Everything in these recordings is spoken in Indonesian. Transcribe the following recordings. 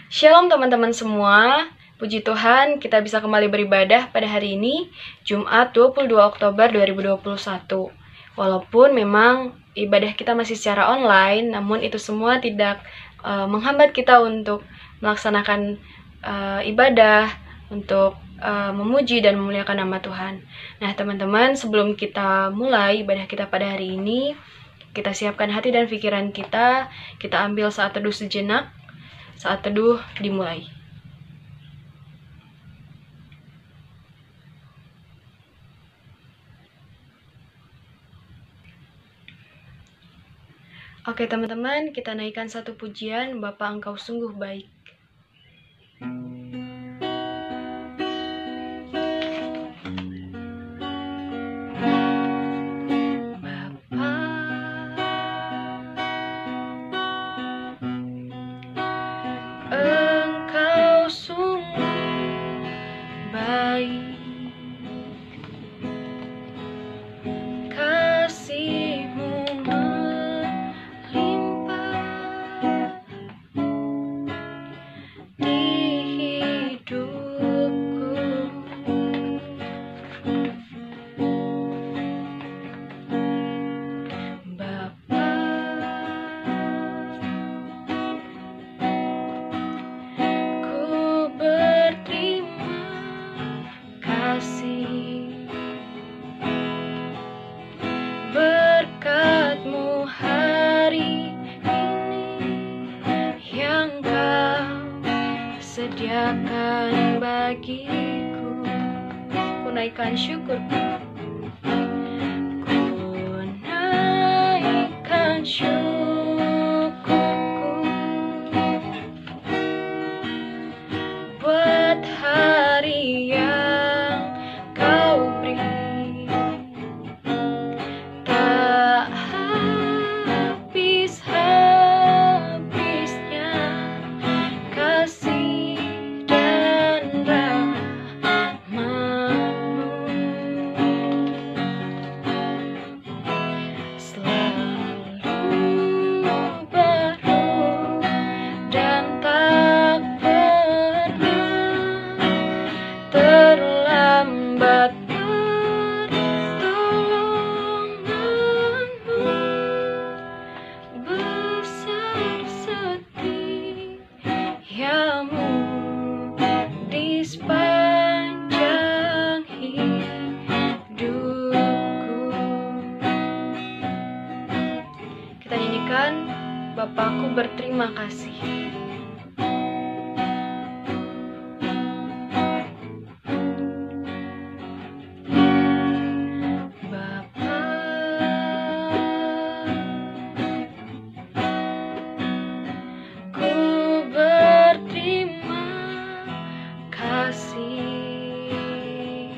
Shalom teman-teman semua, puji Tuhan kita bisa kembali beribadah pada hari ini, Jumat 22 Oktober 2021. Walaupun memang ibadah kita masih secara online, namun itu semua tidak menghambat kita untuk melaksanakan ibadah, untuk memuji dan memuliakan nama Tuhan. Nah teman-teman, sebelum kita mulai ibadah kita pada hari ini, kita siapkan hati dan pikiran kita ambil saat teduh sejenak. Saat teduh dimulai. Oke teman-teman, kita naikkan satu pujian, Bapa Engkau sungguh baik. Engkau sungguh baik, kasih-Mu melimpah di hidupku. Bapa, ku berterima kasih berkat-Mu hari ini yang Kau sediakan bagiku. Ku naikkan syukurku, ku naikkan syukurku buat hari yang Kau beri. Tak habis-habisnya kasih dan rahmat-Mu, selalu baru dan tak pernah terlambat pertolongan-Mu. Besar setiamu di sepanjang hidupku. Kita nyanyikan Bapakku berterima kasih. Bapa, ku berterima kasih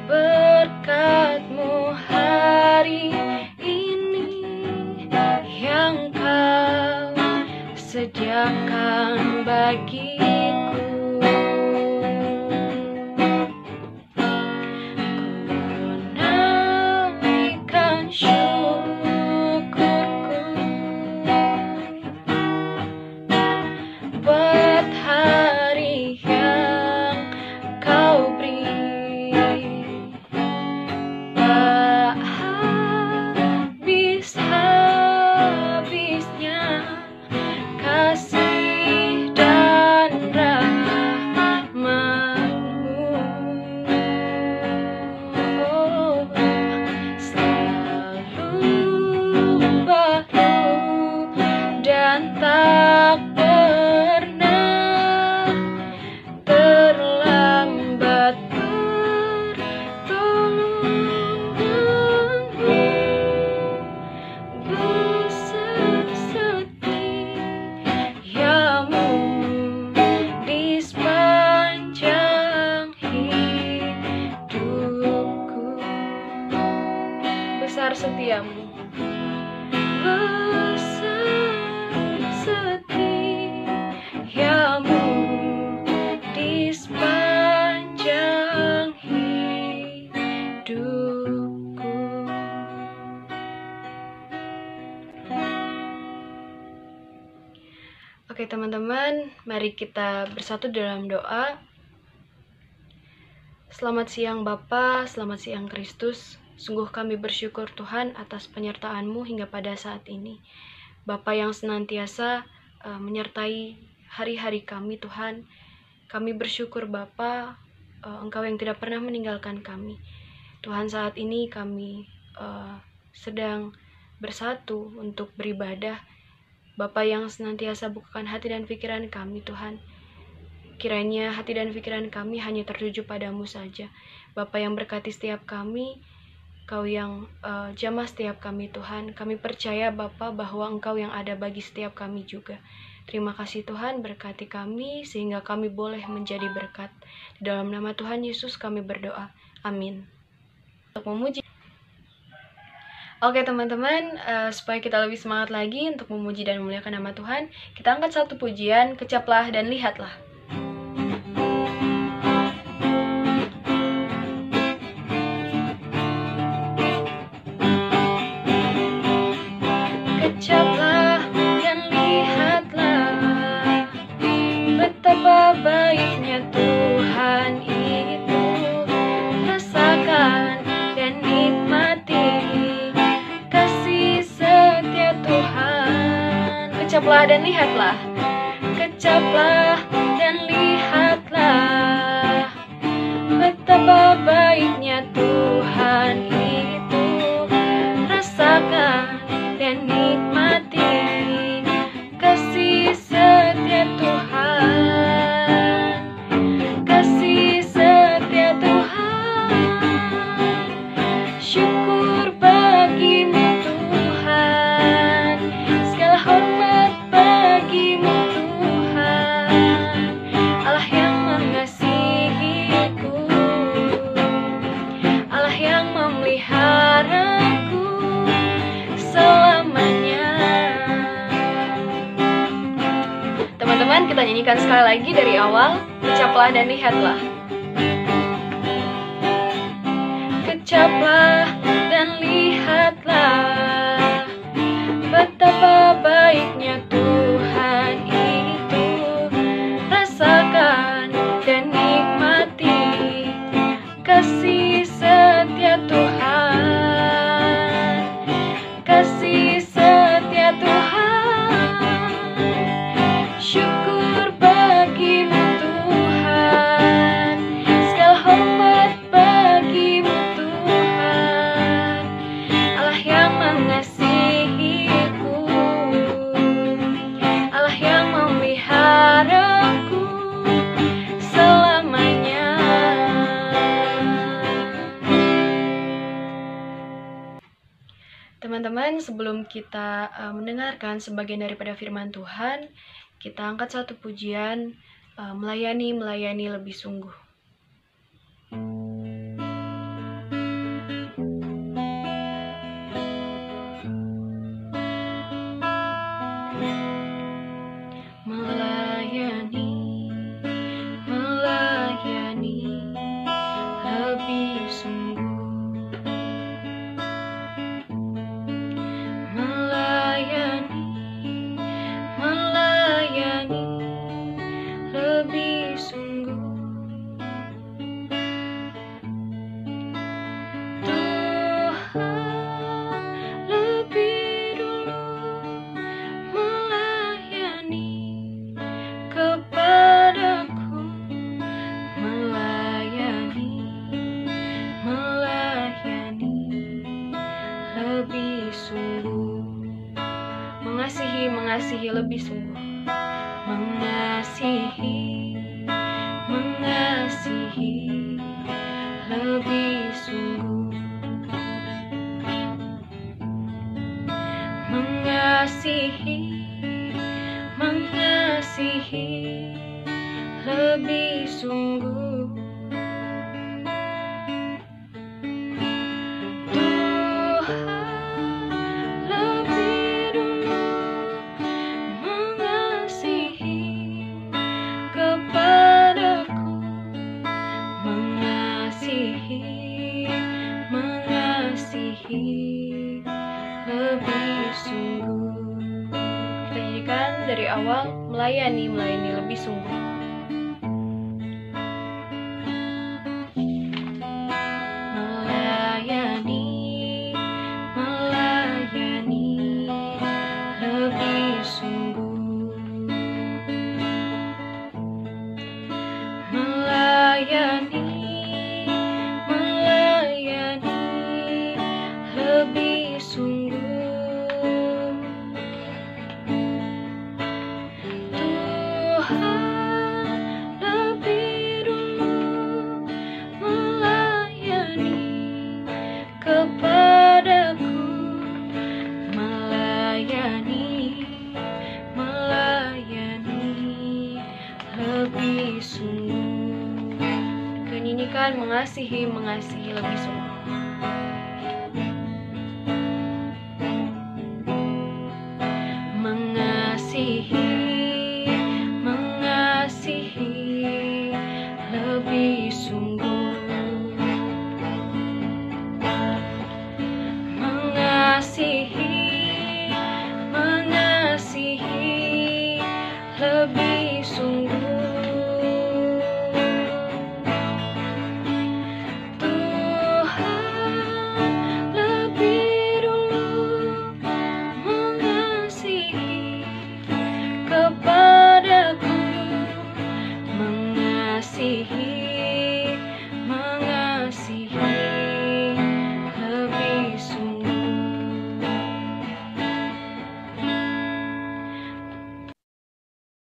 berkat-Mu hari ini yang Kau sediakan bagiku. Ku naikkan syukurku buat hari yang Kau beri. Tak habis-habisnya kasih dan rahmat-Mu, oh, selalu baru dan tak pernah terlambat pertolongan-Mu. Besar setiamu di sepanjang hidupku. Besar setiamu, besar setiamu di sepanjang hidupku. Oke Oke teman-teman, mari kita bersatu dalam doa. Selamat siang Bapa, selamat siang Kristus. Sungguh kami bersyukur Tuhan atas penyertaan-Mu hingga pada saat ini. Bapa yang senantiasa menyertai hari-hari kami Tuhan. Kami bersyukur Bapa, Engkau yang tidak pernah meninggalkan kami. Tuhan, saat ini kami sedang bersatu untuk beribadah. Bapa yang senantiasa bukakan hati dan pikiran kami Tuhan. Kiranya hati dan pikiran kami hanya tertuju padamu saja. Bapa yang berkati setiap kami, Kau yang jamah setiap kami Tuhan. Kami percaya Bapa bahwa Engkau yang ada bagi setiap kami juga. Terima kasih Tuhan, berkati kami sehingga kami boleh menjadi berkat. Di dalam nama Tuhan Yesus kami berdoa. Amin. Untuk memuji. Oke teman-teman, supaya kita lebih semangat lagi untuk memuji dan memuliakan nama Tuhan, kita angkat satu pujian, kecaplah dan lihatlah. Kecaplah dan lihatlah, betapa baiknya Tuhan itu. Rasakan dan nikmati kecaplah dan lihatlah, kecaplah dan lihatlah, betapa baiknya Tuhan itu. Rasakan dan nikmati kasih setia Tuhan, kasih setia Tuhan. Syukur bagimu Tuhan, segala hormat bagimu Tuhan, Allah yang mengasihiku, Allah yang memeliharaku selamanya. Teman-teman, kita nyanyikan sekali lagi dari awal. Kecaplah dan lihatlah. Kecaplah dan lihatlah, betapa baiknya Tuhan itu. Rasakan dan nikmati kasih setia Tuhan, kasih setia Tuhan. Syukur bagimu Tuhan, segala hormat bagimu Tuhan, Allah yang mengasihiku, Allah yang memeliharaku selamanya. Teman-teman, sebelum kita mendengarkan sebagian daripada firman Tuhan, kita angkat satu pujian, melayani lebih sungguh. Mengasihi lebih sungguh, mengasihi lebih sungguh, mengasihi lebih sungguh. Lebih sungguh. Kita nyanyikan dari awal melayani lebih sungguh. Dan ini kan mengasihi lebih sungguh. Mengasihi lebih sungguh. Mengasihi lebih sungguh.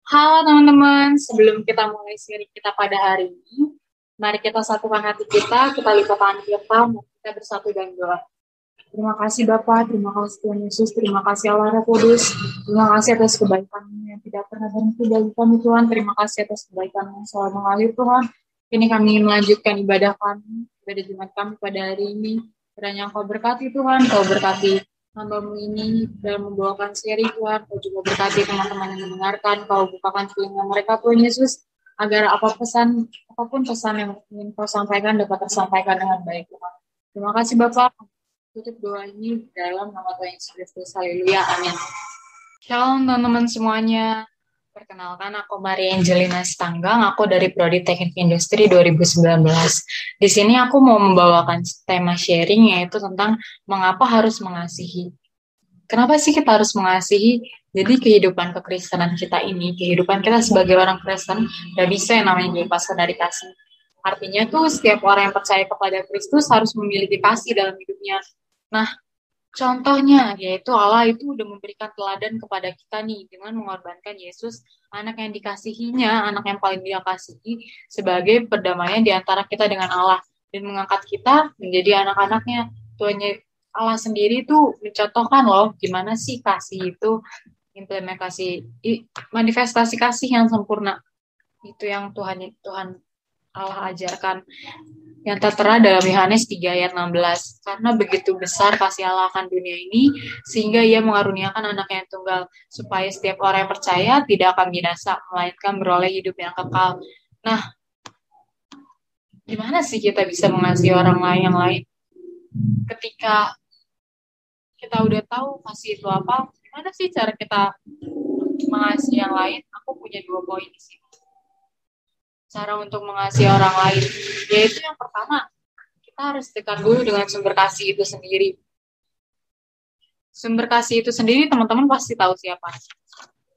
Halo teman-teman, sebelum kita mulai seri kita pada hari ini, mari kita satukan hati kita lipat tangan kita, kita bersatu dan doa. Terima kasih Bapak, terima kasih Tuhan Yesus, terima kasih Allah Roh Kudus, terima kasih atas kebaikan-Mu yang tidak pernah berhenti bagi kami Tuhan, terima kasih atas kebaikan-Mu yang selalu mengalir Tuhan. Kini kami melanjutkan ibadah kami, ibadah Jumat kami pada hari ini. Kiranya Kau berkati Tuhan, Kau berkati hamba-Mu ini dalam membawakan seri Tuhan, Kau juga berkati teman-teman yang mendengarkan, Kau bukakan telinga mereka Tuhan Yesus, agar apapun pesan yang ingin Kau sampaikan dapat tersampaikan dengan baik Tuhan. Terima kasih Bapak, tutup doa ini dalam nama Tuhan Yesus Kristus, haleluya, amin. Shalom teman-teman semuanya, perkenalkan aku Maria Angelina Stanggang, aku dari Prodi Teknik Industri 2019. Di sini aku mau membawakan tema sharing yaitu tentang mengapa harus mengasihi. Kenapa sih kita harus mengasihi? Jadi kehidupan kekristenan kita ini, kehidupan kita sebagai orang Kristen, gak bisa yang namanya dilepaskan dari kasih. Artinya tuh setiap orang yang percaya kepada Kristus harus memiliki kasih dalam hidupnya. Nah, contohnya, yaitu Allah itu udah memberikan teladan kepada kita nih, dengan mengorbankan Yesus, anak yang dikasihinya, anak yang paling dia kasihi, sebagai perdamaian di antara kita dengan Allah, dan mengangkat kita menjadi anak-anaknya. Tuhan Allah sendiri tuh mencontohkan loh, gimana sih kasih itu, manifestasi kasih yang sempurna. Itu yang Tuhan Allah ajarkan. Yang tertera dalam Yohanes 3 ayat 16. Karena begitu besar kasih Allah akan dunia ini, sehingga ia mengaruniakan anak yang tunggal, supaya setiap orang yang percaya tidak akan binasa, melainkan beroleh hidup yang kekal. Nah, gimana sih kita bisa mengasihi orang lain yang lain? Ketika kita udah tahu kasih itu apa, gimana sih cara kita mengasihi yang lain? Aku punya 2 poin di sini. Cara untuk mengasihi orang lain, yaitu yang pertama, kita harus dekat dulu dengan sumber kasih itu sendiri. Sumber kasih itu sendiri teman-teman pasti tahu siapa,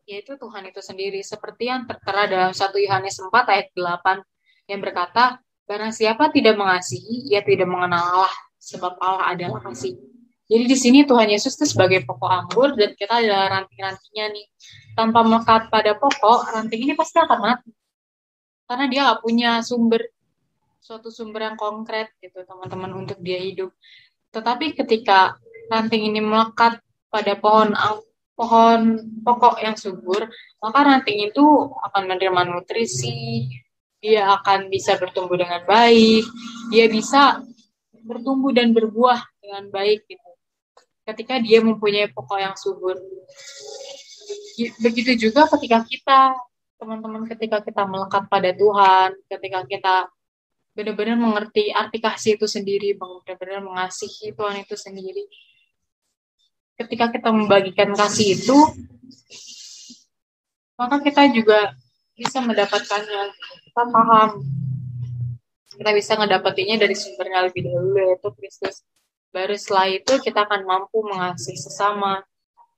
yaitu Tuhan itu sendiri, seperti yang tertera dalam 1 Yohanes 4 ayat 8 yang berkata, barang siapa tidak mengasihi, ia tidak mengenal Allah, sebab Allah adalah kasih. Jadi di sini Tuhan Yesus itu sebagai pokok anggur dan kita adalah ranting-rantingnya nih. Tanpa melekat pada pokok, ranting ini pasti akan mati. Karena dia nggak punya suatu sumber yang konkret gitu teman-teman untuk dia hidup. Tetapi ketika ranting ini melekat pada pohon pokok yang subur, maka ranting itu akan menerima nutrisi, dia akan bisa bertumbuh dengan baik, dia bisa bertumbuh dan berbuah dengan baik gitu. Ketika dia mempunyai pokok yang subur. Begitu juga ketika kita teman-teman, ketika kita melekat pada Tuhan, ketika kita benar-benar mengerti arti kasih itu sendiri, benar-benar mengasihi Tuhan itu sendiri. Ketika kita membagikan kasih itu, maka kita juga bisa mendapatkannya. Kita paham, kita bisa ngedapatinya dari sumbernya lebih dahulu, yaitu Kristus. Baru setelah itu kita akan mampu mengasihi sesama,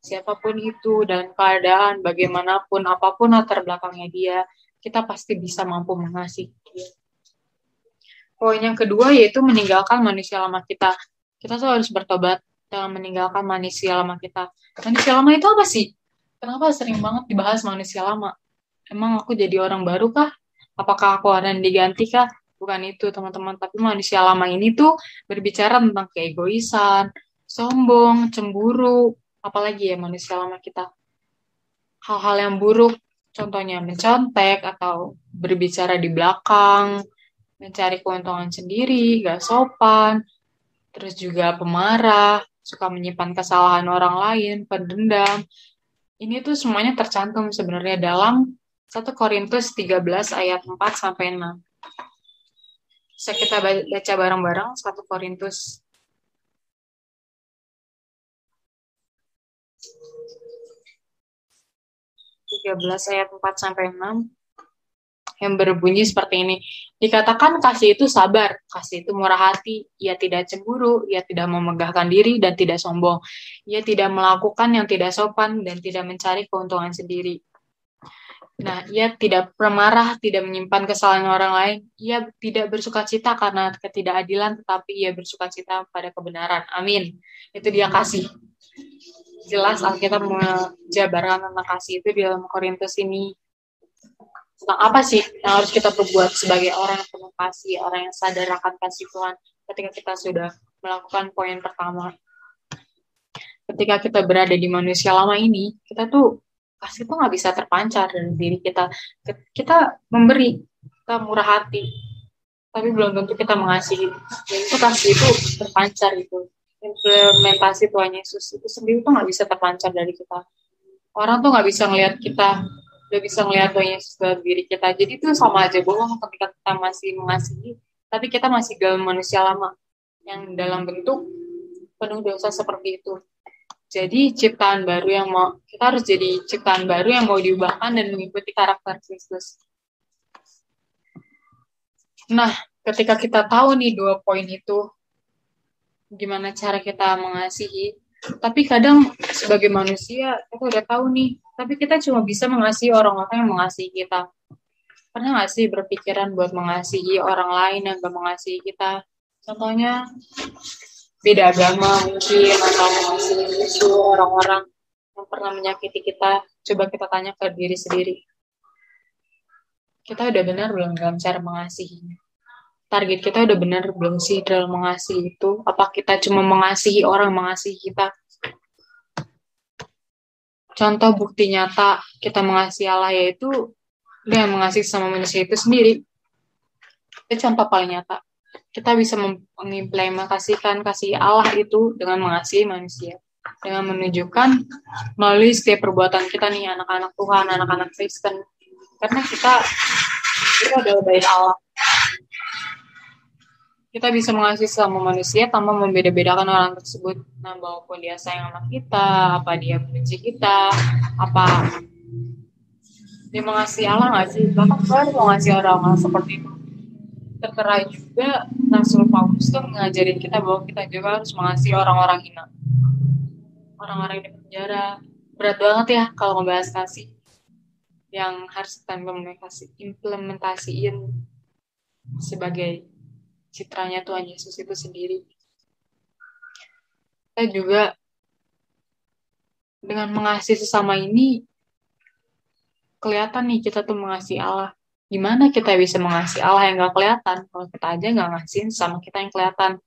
siapapun itu, dan keadaan, bagaimanapun, apapun latar belakangnya dia, kita pasti bisa mampu mengasihi dia. Poin yang kedua yaitu meninggalkan manusia lama kita. Kita tuh harus bertobat dalam meninggalkan manusia lama kita. Manusia lama itu apa sih? Kenapa sering banget dibahas manusia lama? Emang aku jadi orang baru kah? Apakah aku akan diganti kah? Bukan itu teman-teman, tapi manusia lama ini tuh berbicara tentang keegoisan, sombong, cemburu, apalagi ya manusia lama kita. Hal-hal yang buruk, contohnya mencontek atau berbicara di belakang, mencari keuntungan sendiri, gak sopan, terus juga pemarah, suka menyimpan kesalahan orang lain, pendendam. Ini tuh semuanya tercantum sebenarnya dalam 1 Korintus 13 ayat 4 sampai 6. Bisa kita baca bareng-bareng 1 Korintus 13 ayat 4 sampai 6 yang berbunyi seperti ini. Dikatakan kasih itu sabar, kasih itu murah hati, ia tidak cemburu, ia tidak memegahkan diri dan tidak sombong. Ia tidak melakukan yang tidak sopan dan tidak mencari keuntungan sendiri. Nah, ia tidak pemarah, tidak menyimpan kesalahan orang lain. Ia tidak bersukacita karena ketidakadilan, tetapi ia bersukacita pada kebenaran. Amin. Itu dia kasih. Jelas Alkitab menjabarkan tentang kasih itu di dalam Korintus ini. Tentang apa sih yang harus kita perbuat sebagai orang yang penuh kasih, orang yang sadar akan kasih Tuhan ketika kita sudah melakukan poin pertama. Ketika kita berada di manusia lama ini, kita tuh kasih tuh nggak bisa terpancar dari diri kita. Kita memberi, kita murah hati, tapi belum tentu kita mengasihi. Dan itu kasih itu terpancar itu. Implementasi Tuhan Yesus itu sendiri tuh nggak bisa terpancar dari kita. Orang tuh nggak bisa ngelihat kita, udah bisa ngelihat Tuhan Yesus dalam diri kita. Jadi itu sama aja bohong ketika kita masih mengasihi, tapi kita masih dalam manusia lama yang dalam bentuk penuh dosa seperti itu. Jadi ciptaan baru yang kita harus jadi ciptaan baru yang mau diubahkan dan mengikuti karakter Kristus. Nah, ketika kita tahu nih 2 poin itu, gimana cara kita mengasihi, tapi kadang sebagai manusia kita udah tahu nih, tapi kita cuma bisa mengasihi orang-orang yang mengasihi kita. Pernah nggak sih berpikiran buat mengasihi orang lain yang gak mengasihi kita? Contohnya beda agama mungkin, atau mengasihi musuh, orang-orang yang pernah menyakiti kita. Coba kita tanya ke diri sendiri. Kita udah benar belum dalam cara mengasihi? Target kita udah benar belum sih dalam mengasihi itu? Apa kita cuma mengasihi orang mengasihi kita? Contoh bukti nyata kita mengasihi Allah yaitu dengan mengasihi sama manusia itu sendiri. Itu contoh paling nyata. Kita bisa mengimplementasikan kasih Allah itu dengan mengasihi manusia. Dengan menunjukkan melalui setiap perbuatan kita nih, anak-anak Tuhan, anak-anak Kristen. Karena kita itu adalah bait Allah. Kita bisa mengasihi sama manusia tanpa membeda-bedakan orang tersebut. Nah, walaupun dia sayang sama kita, apa dia benci kita, apa dia mengasihi Allah nggak sih? Bahkan baru mengasihi orang-orang seperti itu. Tertera juga Rasul Paulus tuh ngajarin kita bahwa kita juga harus mengasihi orang-orang hina, orang-orang di penjara. Berat banget ya kalau ngebahas kasih yang harus kita implementasiin sebagai citranya Tuhan Yesus itu sendiri. Kita juga dengan mengasihi sesama ini kelihatan nih kita tuh mengasihi Allah. Gimana kita bisa mengasihi Allah yang gak kelihatan kalau kita aja gak ngasihin sama kita yang kelihatan?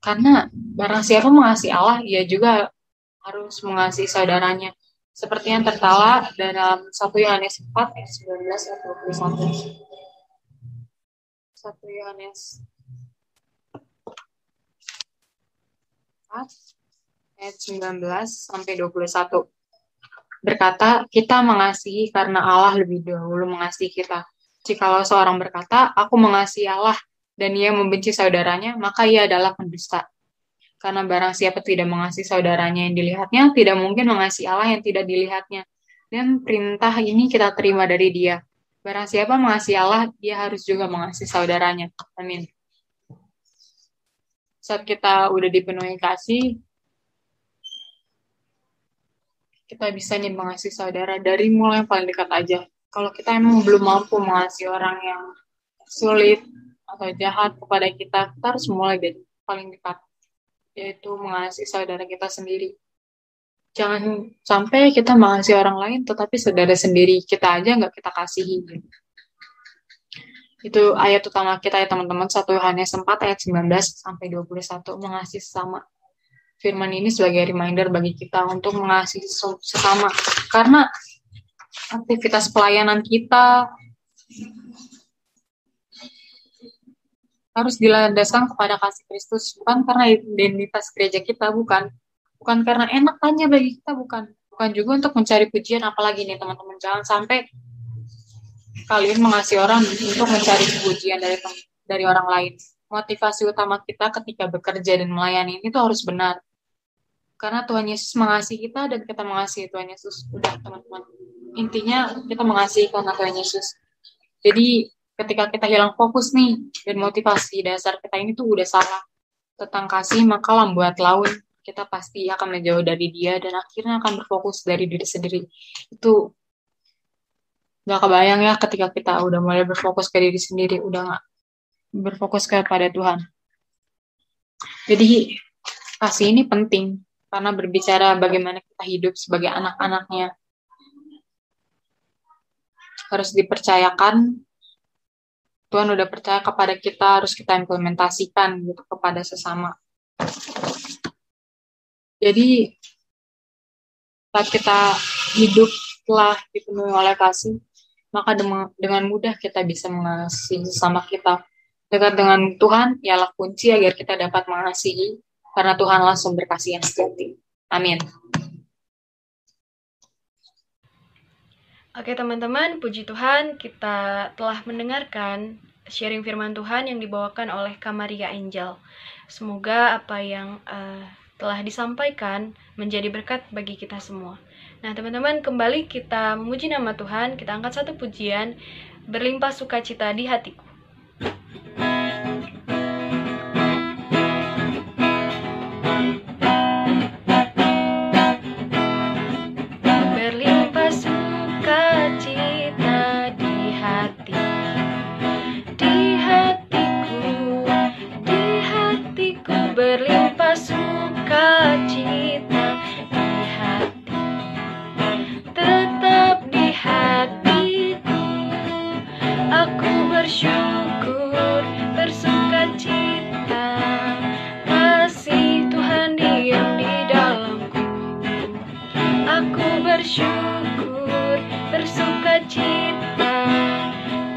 Karena barang siapa mengasihi Allah, ia juga harus mengasihi saudaranya. Seperti yang tertera dalam 1 Yohanes 4 ayat 19 dan 21. 1 Yohanes 4 ayat 19 sampai 21. Berkata, kita mengasihi karena Allah lebih dahulu mengasihi kita. Jikalau seorang berkata, aku mengasihi Allah, dan ia membenci saudaranya, maka ia adalah pendusta. Karena barang siapa tidak mengasihi saudaranya yang dilihatnya, tidak mungkin mengasihi Allah yang tidak dilihatnya. Dan perintah ini kita terima dari Dia. Barang siapa mengasihi Allah, dia harus juga mengasihi saudaranya. Amin. Saat kita udah dipenuhi kasih, kita bisa nih mengasihi saudara dari mulai yang paling dekat aja. Kalau kita emang belum mampu mengasihi orang yang sulit atau jahat kepada kita, kita harus mulai dari paling dekat, yaitu mengasihi saudara kita sendiri. Jangan sampai kita mengasihi orang lain, tetapi saudara sendiri kita aja nggak kita kasihi. Itu ayat utama kita ya teman-teman, 1 Yohanes 4 ayat 19 sampai 21, mengasihi sesama. Firman ini sebagai reminder bagi kita untuk mengasihi sesama. Karena aktivitas pelayanan kita harus dilandaskan kepada kasih Kristus, bukan karena identitas gereja kita, bukan karena enak aja bagi kita, bukan juga untuk mencari pujian. Apalagi nih teman-teman, jangan sampai kalian mengasihi orang untuk mencari pujian dari orang lain. Motivasi utama kita ketika bekerja dan melayani itu harus benar, karena Tuhan Yesus mengasihi kita dan kita mengasihi Tuhan Yesus. Udah teman-teman, intinya kita mengasihi karena Tuhan Yesus. Jadi ketika kita hilang fokus nih, dan motivasi dasar kita ini tuh udah salah tentang kasih, maka lambat laun kita pasti akan menjauh dari Dia dan akhirnya akan berfokus dari diri sendiri. Itu gak kebayang ya ketika kita udah mulai berfokus ke diri sendiri, udah gak berfokus kepada Tuhan. Jadi kasih ini penting karena berbicara bagaimana kita hidup sebagai anak-anaknya. Harus dipercayakan, Tuhan udah percaya kepada kita, harus kita implementasikan gitu kepada sesama. Jadi saat kita hidup telah dipenuhi oleh kasih, maka dengan mudah kita bisa mengasihi sesama kita. Dekat dengan Tuhan ialah kunci agar kita dapat mengasihi, karena Tuhanlah sumber kasih yang sejati. Amin. Oke teman-teman, puji Tuhan, kita telah mendengarkan sharing firman Tuhan yang dibawakan oleh Kamaria Angel. Semoga apa yang telah disampaikan menjadi berkat bagi kita semua. Nah teman-teman, kembali kita memuji nama Tuhan, kita angkat satu pujian, berlimpah sukacita di hatiku. Berlimpah sukacita di hatiku, berlimpah sukacita di hati, tetap di hatiku. Aku bersyukur, bersukacita, kasih Tuhan diam di dalamku. Aku bersyukur, bersukacita,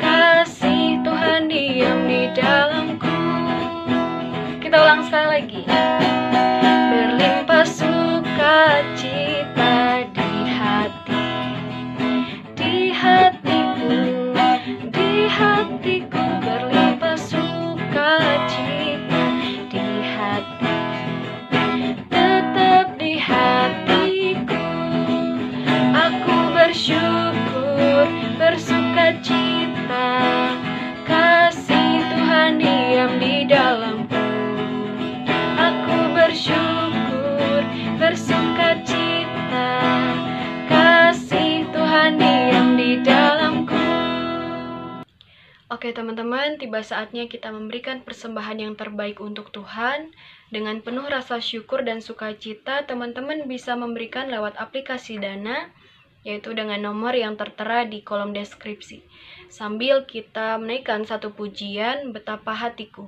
kasih Tuhan diam di dalamku. Kita ulang sekali lagi. Berlimpah sukacita di hati, di hatiku, di hatiku. Berlimpah sukacita di hati, tetap di hatiku. Aku bersyukur, bersukacita, kasih Tuhan diam di dalamku. Bersyukur, bersukacita, kasih Tuhan diam di dalamku. Oke teman-teman, tiba saatnya kita memberikan persembahan yang terbaik untuk Tuhan. Dengan penuh rasa syukur dan sukacita, teman-teman bisa memberikan lewat aplikasi Dana, yaitu dengan nomor yang tertera di kolom deskripsi. Sambil kita menaikkan satu pujian, Betapa Hatiku.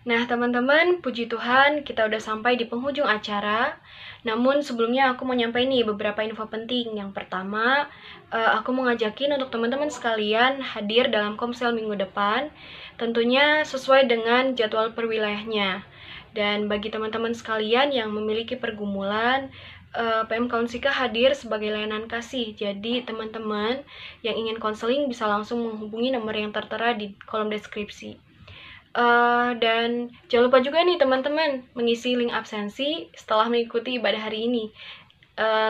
Nah, teman-teman, puji Tuhan, kita udah sampai di penghujung acara. Namun, sebelumnya aku mau nyampein nih beberapa info penting. Yang pertama, aku mau ngajakin untuk teman-teman sekalian hadir dalam Komsel minggu depan, tentunya sesuai dengan jadwal perwilayahnya. Dan bagi teman-teman sekalian yang memiliki pergumulan, PMK Unsika hadir sebagai layanan kasih. Jadi, teman-teman yang ingin konseling bisa langsung menghubungi nomor yang tertera di kolom deskripsi. Dan jangan lupa juga nih teman-teman mengisi link absensi setelah mengikuti ibadah hari ini.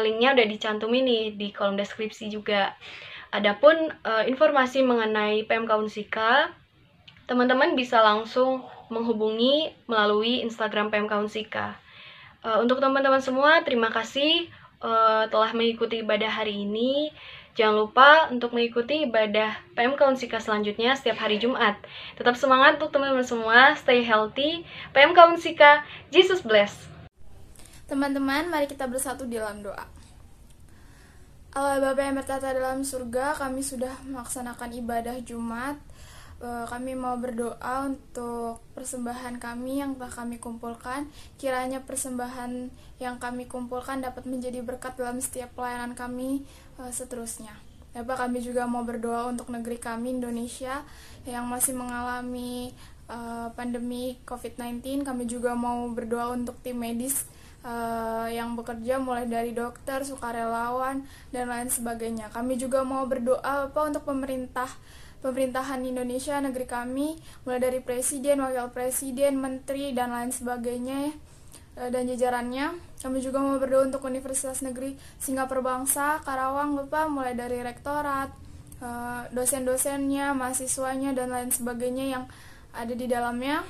Linknya udah dicantumin nih di kolom deskripsi juga. Adapun informasi mengenai PMK Unsika, teman-teman bisa langsung menghubungi melalui Instagram PMK Unsika. Untuk teman-teman semua, terima kasih telah mengikuti ibadah hari ini. Jangan lupa untuk mengikuti ibadah PMK Unsika selanjutnya setiap hari Jumat. Tetap semangat untuk teman-teman semua, stay healthy. PMK Unsika, Jesus bless. Teman-teman, mari kita bersatu di dalam doa. Allah Bapa yang bertata dalam surga, kami sudah melaksanakan ibadah Jumat. Kami mau berdoa untuk persembahan kami yang telah kami kumpulkan. Kiranya persembahan yang kami kumpulkan dapat menjadi berkat dalam setiap pelayanan kami seterusnya. Bapak, kami juga mau berdoa untuk negeri kami, Indonesia, yang masih mengalami pandemi COVID-19. Kami juga mau berdoa untuk tim medis yang bekerja, mulai dari dokter, sukarelawan, dan lain sebagainya. Kami juga mau berdoa Bapak untuk pemerintahan Indonesia, negeri kami, mulai dari presiden, wakil presiden, menteri, dan lain sebagainya, dan jajarannya. Kami juga mau berdoa untuk Universitas Negeri Singapura Bangsa, Karawang, Bapak, mulai dari rektorat, dosen-dosennya, mahasiswanya, dan lain sebagainya yang ada di dalamnya.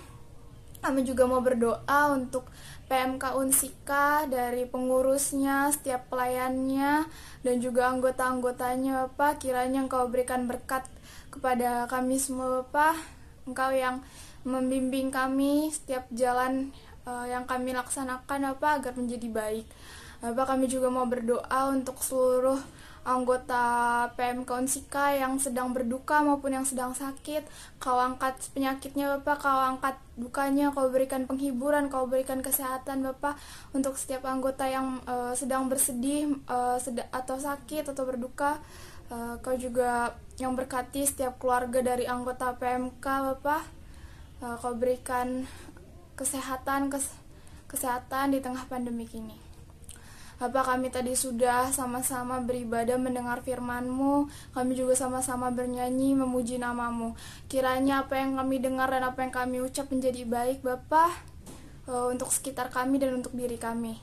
Kami juga mau berdoa untuk PMK Unsika, dari pengurusnya, setiap pelayannya, dan juga anggota-anggotanya, Bapak. Kiranya Engkau berikan berkat kepada kami semua, Bapak. Engkau yang membimbing kami setiap jalan yang kami laksanakan, Bapak, agar menjadi baik. Bapak, kami juga mau berdoa untuk seluruh anggota PMK Unsika yang sedang berduka maupun yang sedang sakit. Kau angkat penyakitnya, Bapak, Kau angkat dukanya, Kau berikan penghiburan, Kau berikan kesehatan, Bapak, untuk setiap anggota yang sedang bersedih atau sakit atau berduka. Kau juga yang berkati setiap keluarga dari anggota PMK, Bapak. Kau berikan kesehatan di tengah pandemi ini. Bapak, kami tadi sudah sama-sama beribadah mendengar firman-Mu. Kami juga sama-sama bernyanyi memuji nama-Mu. Kiranya apa yang kami dengar dan apa yang kami ucap menjadi baik, Bapak, untuk sekitar kami dan untuk diri kami.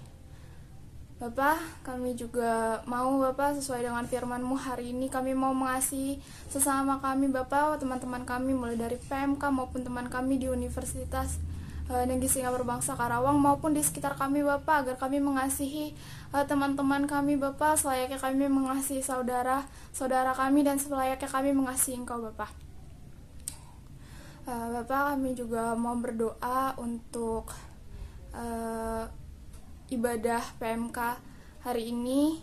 Bapak, kami juga mau, Bapak, sesuai dengan firman-Mu hari ini, kami mau mengasihi sesama kami, Bapak, teman-teman kami, mulai dari PMK maupun teman kami di Universitas Negeri Singapura Bangsa Karawang maupun di sekitar kami, Bapak, agar kami mengasihi teman-teman kami, Bapak, selayaknya kami mengasihi saudara kami dan selayaknya kami mengasihi Engkau, Bapak. Bapak, kami juga mau berdoa untuk ibadah PMK hari ini.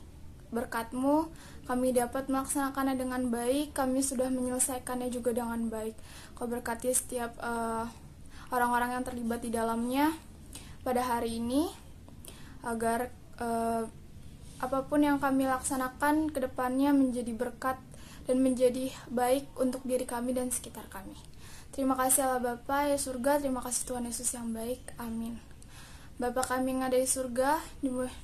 Berkat-Mu kami dapat melaksanakannya dengan baik, kami sudah menyelesaikannya juga dengan baik. Kau berkati setiap orang-orang yang terlibat di dalamnya pada hari ini, agar apapun yang kami laksanakan ke depannya menjadi berkat dan menjadi baik untuk diri kami dan sekitar kami. Terima kasih Allah Bapa ya surga, terima kasih Tuhan Yesus yang baik, amin. Bapa kami yang ada di surga,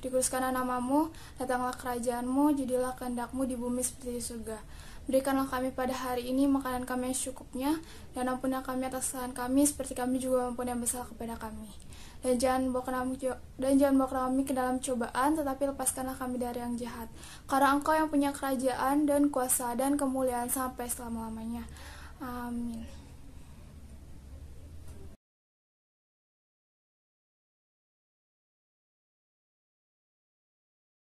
dikuduskanlah nama-Mu, datanglah kerajaan-Mu, jadilah kehendak-Mu di bumi seperti di surga. Berikanlah kami pada hari ini makanan kami yang secukupnya, dan ampunilah kami atas kesalahan kami, seperti kami juga mengampuni yang bersalah kepada kami. Dan jangan bawa kami ke dalam cobaan, tetapi lepaskanlah kami dari yang jahat. Karena Engkau yang punya kerajaan dan kuasa dan kemuliaan sampai selama-lamanya. Amin.